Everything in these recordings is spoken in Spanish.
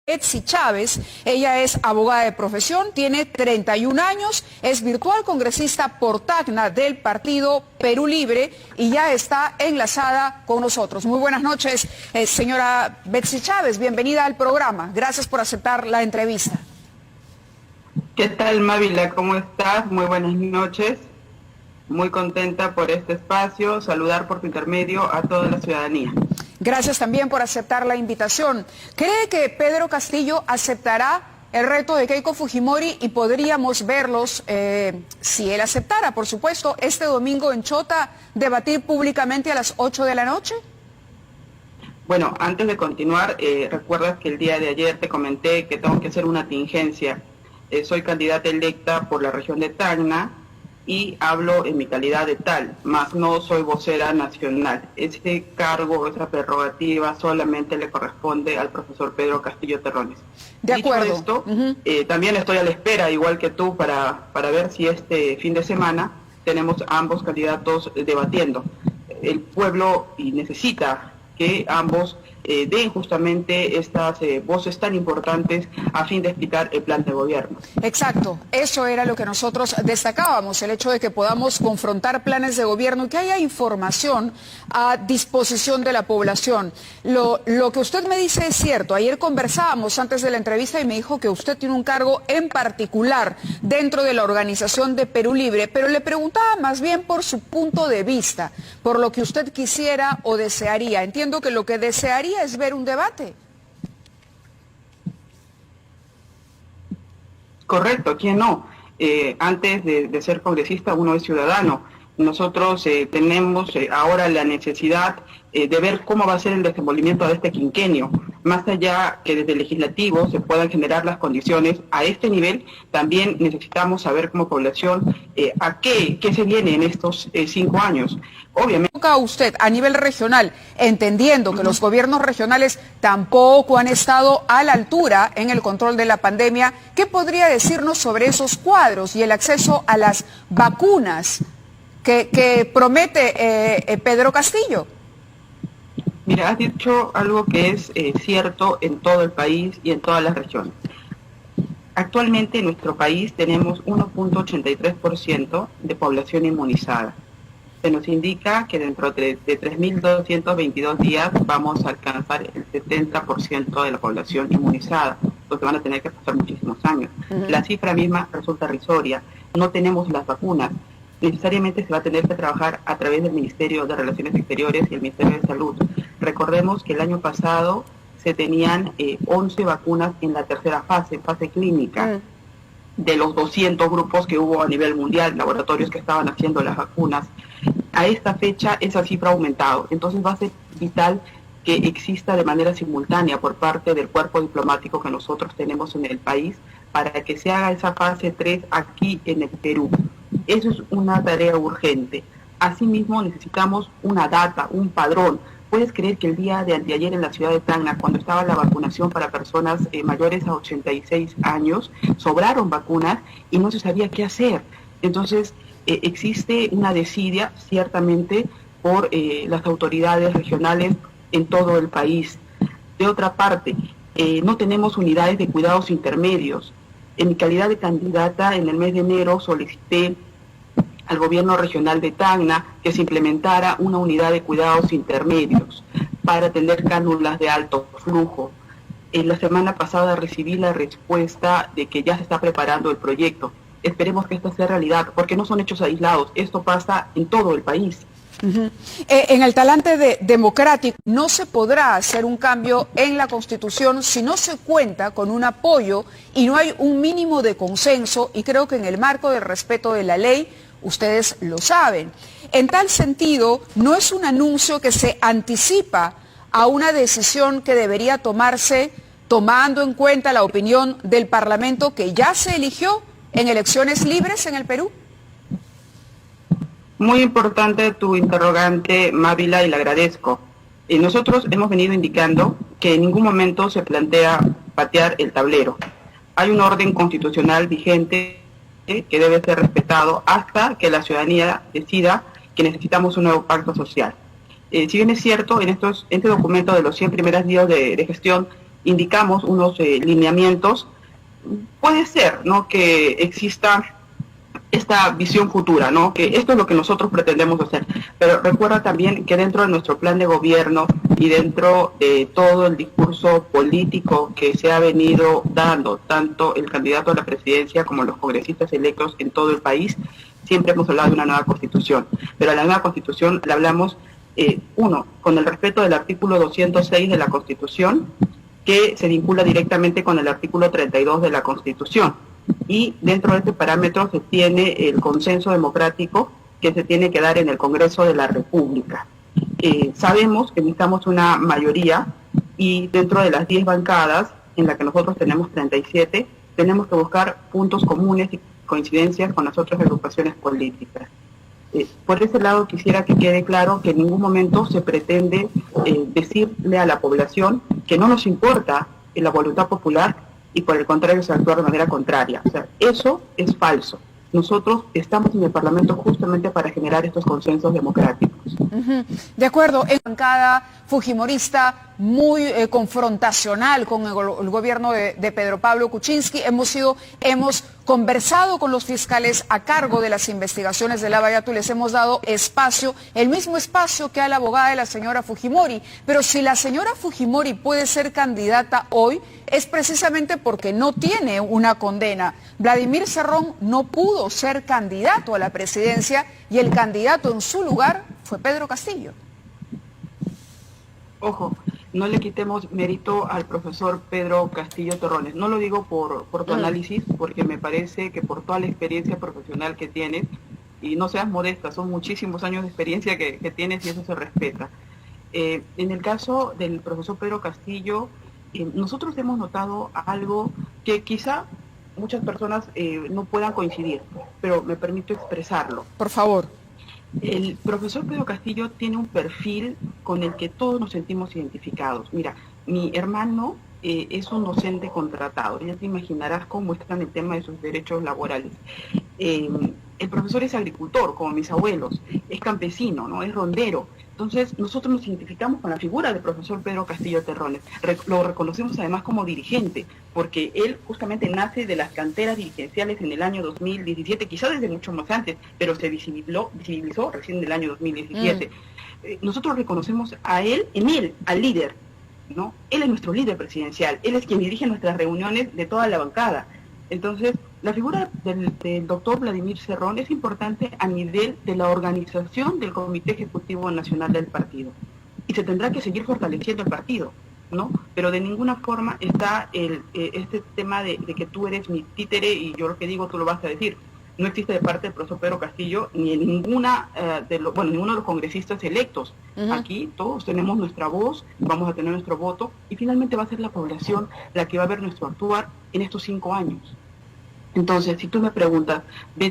Betsy Chávez. Ella es abogada de profesión, tiene 31 años, es virtual congresista por Tacna del partido Perú Libre y ya está enlazada con nosotros. Muy buenas noches, señora Betsy Chávez, bienvenida al programa. Gracias por aceptar la entrevista. ¿Qué tal, Mávila? ¿Cómo estás? Muy buenas noches. Muy contenta por este espacio, saludar por tu intermedio a toda la ciudadanía. Gracias también por aceptar la invitación. ¿Cree que Pedro Castillo aceptará el reto de Keiko Fujimori y podríamos verlos, si él aceptara, por supuesto, este domingo en Chota, debatir públicamente a las 8 de la noche? Bueno, antes de continuar, recuerdas que el día de ayer te comenté que tengo que hacer una tingencia. Soy candidata electa por la región de Tacna y hablo en mi calidad de tal, más no soy vocera nacional. Ese cargo, esa prerrogativa solamente le corresponde al profesor Pedro Castillo Terrones. De acuerdo. Dicho esto, también estoy a la espera, igual que tú, para ver si este fin de semana tenemos a ambos candidatos debatiendo. El pueblo necesita que ambos den justamente estas voces tan importantes a fin de explicar el plan de gobierno. Exacto, eso era lo que nosotros destacábamos, el hecho de que podamos confrontar planes de gobierno y que haya información a disposición de la población. Lo que usted me dice es cierto. Ayer conversábamos antes de la entrevista y me dijo que usted tiene un cargo en particular dentro de la organización de Perú Libre, pero le preguntaba más bien por su punto de vista, por lo que usted quisiera o desearía. Entiendo que lo que desearía es ver un debate. Correcto, ¿quién no? Antes de ser congresista uno es ciudadano. Nosotros tenemos ahora la necesidad de ver cómo va a ser el desenvolvimiento de este quinquenio. Más allá que desde el legislativo se puedan generar las condiciones a este nivel, también necesitamos saber como población a qué se viene en estos 5 años. Obviamente. Usted a nivel regional, entendiendo que los gobiernos regionales tampoco han estado a la altura en el control de la pandemia, ¿qué podría decirnos sobre esos cuadros y el acceso a las vacunas que promete Pedro Castillo? Mira, has dicho algo que es cierto en todo el país y en todas las regiones. Actualmente en nuestro país tenemos 1.83% de población inmunizada. Se nos indica que dentro de 3.222 días vamos a alcanzar el 70% de la población inmunizada, porque van a tener que pasar muchísimos años. La cifra misma resulta irrisoria. No tenemos las vacunas. Necesariamente se va a tener que trabajar a través del Ministerio de Relaciones Exteriores y el Ministerio de Salud. Recordemos que el año pasado se tenían 11 vacunas en la tercera fase clínica. De los 200 grupos que hubo a nivel mundial, laboratorios que estaban haciendo las vacunas. A esta fecha esa cifra ha aumentado, entonces va a ser vital que exista de manera simultánea por parte del cuerpo diplomático que nosotros tenemos en el país para que se haga esa fase 3 aquí en el Perú. Eso es una tarea urgente. Asimismo necesitamos una data, un padrón. ¿Puedes creer que el día de anteayer en la ciudad de Tacna, cuando estaba la vacunación para personas mayores a 86 años, sobraron vacunas y no se sabía qué hacer? Entonces, existe una desidia, ciertamente, por las autoridades regionales en todo el país. De otra parte, no tenemos unidades de cuidados intermedios. En mi calidad de candidata, en el mes de enero solicité al gobierno regional de Tacna que se implementara una unidad de cuidados intermedios para atender cánulas de alto flujo. La semana pasada recibí la respuesta de que ya se está preparando el proyecto. Esperemos que esto sea realidad, porque no son hechos aislados, esto pasa en todo el país. En el talante democrático no se podrá hacer un cambio en la Constitución si no se cuenta con un apoyo y no hay un mínimo de consenso, y creo que en el marco del respeto de la ley, ustedes lo saben. En tal sentido, no es un anuncio que se anticipa a una decisión que debería tomarse tomando en cuenta la opinión del Parlamento que ya se eligió en elecciones libres en el Perú. Muy importante tu interrogante, Mávila, y le agradezco. Nosotros hemos venido indicando que en ningún momento se plantea patear el tablero. Hay un orden constitucional vigente que debe ser respetado hasta que la ciudadanía decida que necesitamos un nuevo pacto social. Si bien es cierto, en este documento de los 100 primeros días de gestión indicamos unos lineamientos. Puede ser, ¿no?, que exista esta visión futura, ¿no?, que esto es lo que nosotros pretendemos hacer, pero recuerda también que dentro de nuestro plan de gobierno y dentro de todo el discurso político que se ha venido dando, tanto el candidato a la presidencia como los congresistas electos en todo el país, siempre hemos hablado de una nueva constitución, pero a la nueva constitución la hablamos, con el respeto del artículo 206 de la Constitución, que se vincula directamente con el artículo 32 de la Constitución. Y dentro de este parámetro se tiene el consenso democrático que se tiene que dar en el Congreso de la República. Sabemos que necesitamos una mayoría y dentro de las 10 bancadas, en la que nosotros tenemos 37, tenemos que buscar puntos comunes y coincidencias con las otras agrupaciones políticas. Por ese lado quisiera que quede claro que en ningún momento se pretende decirle a la población que no nos importa la voluntad popular y por el contrario se actúa de manera contraria. O sea, eso es falso. Nosotros estamos en el Parlamento justamente para generar estos consensos democráticos. De acuerdo, en la bancada fujimorista muy confrontacional con el gobierno de Pedro Pablo Kuczynski, hemos conversado con los fiscales a cargo de las investigaciones de Lava Jato y les hemos dado espacio, el mismo espacio que a la abogada de la señora Fujimori. Pero si la señora Fujimori puede ser candidata hoy, es precisamente porque no tiene una condena. Vladimir Cerrón no pudo ser candidato a la presidencia y el candidato en su lugar fue Pedro Castillo. Ojo, no le quitemos mérito al profesor Pedro Castillo Terrones. No lo digo por tu análisis, porque me parece que por toda la experiencia profesional que tienes, y no seas modesta, son muchísimos años de experiencia que tienes y eso se respeta. En el caso del profesor Pedro Castillo, nosotros hemos notado algo que quizá muchas personas no puedan coincidir, pero me permito expresarlo. Por favor. El profesor Pedro Castillo tiene un perfil con el que todos nos sentimos identificados. Mira, mi hermano es un docente contratado, ya te imaginarás cómo está en el tema de sus derechos laborales. El profesor es agricultor, como mis abuelos, es campesino, ¿no?, es rondero. Entonces, nosotros nos identificamos con la figura del profesor Pedro Castillo Terrones. Lo reconocemos además como dirigente, porque él justamente nace de las canteras dirigenciales en el año 2017, quizá desde mucho más antes, pero se visibilizó recién en el año 2017. Nosotros reconocemos a él, al líder, ¿no? Él es nuestro líder presidencial, él es quien dirige nuestras reuniones de toda la bancada. Entonces, la figura del doctor Vladimir Cerrón es importante a nivel de la organización del Comité Ejecutivo Nacional del partido. Y se tendrá que seguir fortaleciendo el partido, ¿no? Pero de ninguna forma está este tema de que tú eres mi títere y yo lo que digo tú lo vas a decir. No existe de parte del profesor Pedro Castillo ni en ninguno de los congresistas electos. Aquí todos tenemos nuestra voz, vamos a tener nuestro voto y finalmente va a ser la población la que va a ver nuestro actuar en estos 5 años. Entonces, si tú me preguntas,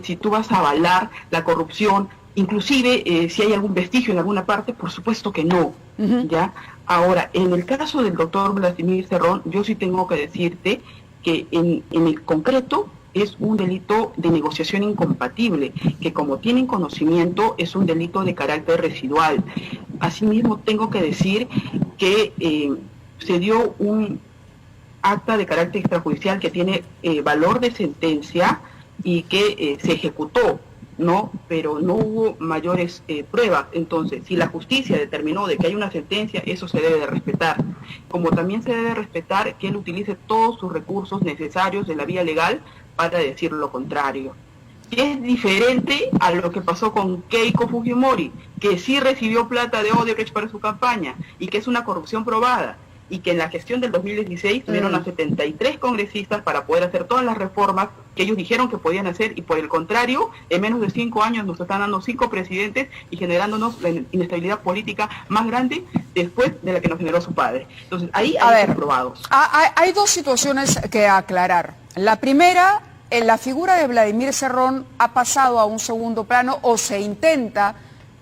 si tú vas a avalar la corrupción, inclusive si hay algún vestigio en alguna parte, por supuesto que no. ¿Ya? Ahora, en el caso del doctor Vladimir Cerrón, yo sí tengo que decirte que en el concreto es un delito de negociación incompatible, que como tienen conocimiento es un delito de carácter residual. Asimismo, tengo que decir que se dio un acta de carácter extrajudicial que tiene valor de sentencia y que se ejecutó, ¿no? Pero no hubo mayores pruebas. Entonces, si la justicia determinó de que hay una sentencia, eso se debe de respetar. Como también se debe respetar que él utilice todos sus recursos necesarios de la vía legal para decir lo contrario. Es diferente a lo que pasó con Keiko Fujimori, que sí recibió plata de Odebrecht para su campaña y que es una corrupción probada, y que en la gestión del 2016 tuvieron a 73 congresistas para poder hacer todas las reformas que ellos dijeron que podían hacer, y por el contrario, en menos de 5 años nos están dando 5 presidentes y generándonos la inestabilidad política más grande después de la que nos generó su padre. Entonces, ahí hay comprobados. Hay dos situaciones que aclarar. La primera, la figura de Vladimir Cerrón ha pasado a un segundo plano, o se intenta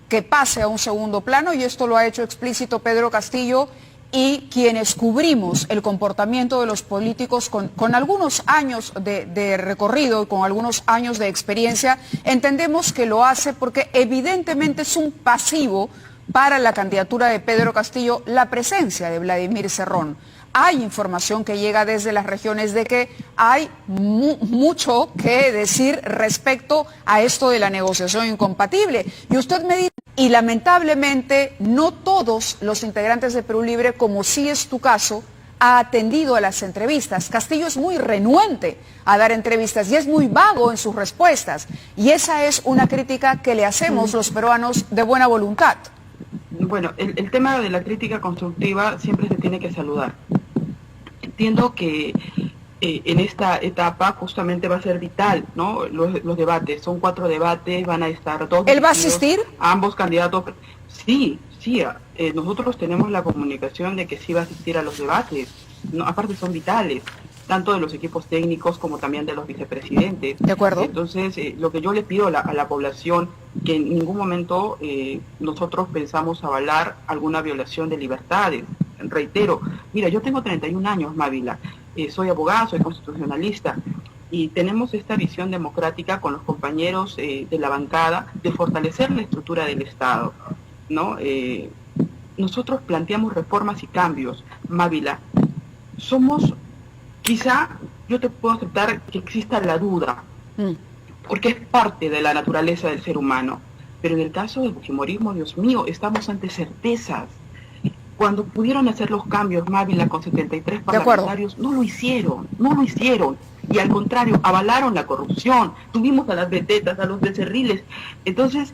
que pase a un segundo plano, y esto lo ha hecho explícito Pedro Castillo, y quienes cubrimos el comportamiento de los políticos con algunos años de recorrido y con algunos años de experiencia, entendemos que lo hace porque evidentemente es un pasivo para la candidatura de Pedro Castillo la presencia de Vladimir Cerrón. hay información que llega desde las regiones de que hay mucho que decir respecto a esto de la negociación incompatible. Y usted me dice, y lamentablemente no todos los integrantes de Perú Libre, como sí es tu caso, ha atendido a las entrevistas. Castillo es muy renuente a dar entrevistas y es muy vago en sus respuestas. Y esa es una crítica que le hacemos los peruanos de buena voluntad. Bueno, el tema de la crítica constructiva siempre se tiene que saludar. Entiendo que en esta etapa justamente va a ser vital, ¿no? Los debates, son 4 debates, van a estar 2. ¿Él va a asistir? Ambos candidatos. Sí, nosotros tenemos la comunicación de que sí va a asistir a los debates, ¿no? Aparte son vitales, tanto de los equipos técnicos como también de los vicepresidentes. De acuerdo. Entonces, lo que yo le pido a la población, que en ningún momento nosotros pensamos avalar alguna violación de libertades. Reitero, mira, yo tengo 31 años, Mávila, soy abogada, soy constitucionalista, y tenemos esta visión democrática con los compañeros de la bancada de fortalecer la estructura del Estado, ¿no? Nosotros planteamos reformas y cambios, Mávila. Somos, quizá yo te puedo aceptar que exista la duda, porque es parte de la naturaleza del ser humano, pero en el caso del fujimorismo, Dios mío, estamos ante certezas. Cuando pudieron hacer los cambios, Mávila, con 73 parlamentarios, no lo hicieron, y al contrario, avalaron la corrupción, tuvimos a las vedetas, a los becerriles. Entonces,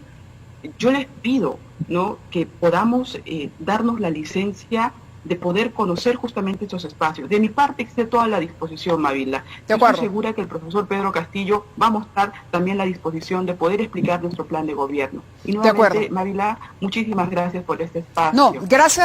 yo les pido, ¿no?, que podamos darnos la licencia de poder conocer justamente estos espacios. De mi parte, esté toda la disposición, Mávila. Estoy segura que el profesor Pedro Castillo va a mostrar también la disposición de poder explicar nuestro plan de gobierno. Y nuevamente, Mávila, muchísimas gracias por este espacio. No, gracias.